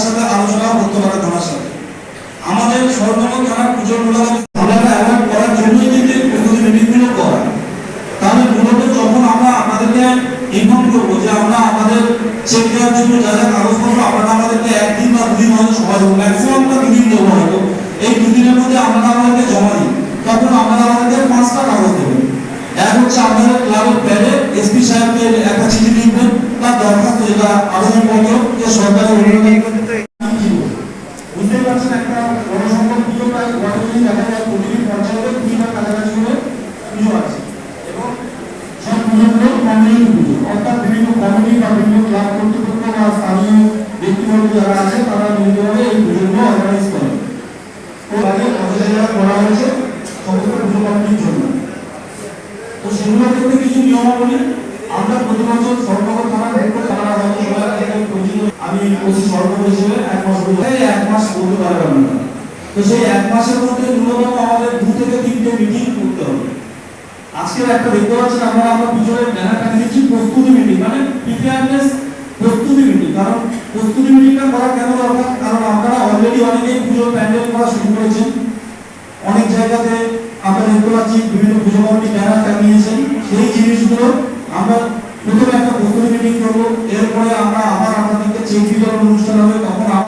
আপনাদের সাথে আলোচনা করতে পারে থানার সাথে। আমাদের স্বর্ণগর থানার পুজোগুলো আমরা অ্যাভয়েড করার জন্যই কিন্তু প্রস্তুতি মিটিংগুলো করা। তাহলে মূলত যখন আমরা আপনাদেরকে ইনফর্ম করবো যে আমরা আমাদের চেক দেওয়ার জন্য যা যা কাগজপত্র আপনারা আমাদেরকে একদিন বা দুদিন হয়তো সময় দেবো, ম্যাক্সিমাম আমরা দুদিন দেবো হয়তো, এই দুদিনের মধ্যে আপনারা আমাদেরকে জমা দিন, তখন আপনারা আমাদেরকে 5টা কাগজ দেবেন। এক হচ্ছে আপনাদের ক্লাবের প্যাডে এসপি সাহেবকে একটা চিঠি লিখবেন, তার দরখাস্ত যেটা আবেদনপত্র যে সরকারের অনুমোদন বুঝতেই পারছেন একটা বড় সংখ্যক পুজো প্রায় গতদিন দেখা যায় প্রতিটি পঞ্চায়েতে 2 লাখ কাছাকাছি করে পুজো আছে এবং সব পুজোগুলো কমিউনিটি পুজো, অর্থাৎ বিভিন্ন কমিটি বা বিভিন্ন ক্লাব কর্তৃপক্ষ বা স্থানীয় ব্যক্তিবর্গ যারা আছে তারা মিলিতভাবে এই পুজোগুলো অর্গানাইজ করে। তো আগে 50,000 করা হয়েছে সমস্ত পুজো কমিটির জন্য। তো সেগুলো ক্ষেত্রে কিছু নিয়মাবলী আমরা প্রতি বছর স্বর্ণগর থানার ভেতরে তারা হয়তো আমি ওসি স্বর্ণগর হিসেবে 1 মাস বলতে 1 মাস বলতে পারবেন না। তো সেই 1 মাসের মধ্যে ন্যূনতম আমাদের 2 থেকে 3টে মিটিং করতে হবে। আজকে একটা দেখতে পাচ্ছেন আমরা পিছনে ব্যানার টানিয়েছি প্রস্তুতি মিটিং, মানে প্রিপেয়ারনেস প্রস্তুতি মিটিং। কারণ প্রস্তুতি মিটিংটা করা কেন দরকার? কারণ আপনারা অলরেডি অনেকেই পুজোর প্যান্ডেল করা শুরু করেছেন, অনেক জায়গাতে আমরা দেখতে পাচ্ছি বিভিন্ন পুজো কমিটি ব্যানার টানিয়েছেন। সেই জিনিসগুলো আমরা প্রথমে একটা প্রস্তুতি মিটিং করবো, এরপরে আমরা আবার আপনাদেরকে চেক বিতরণ অনুষ্ঠান হবে।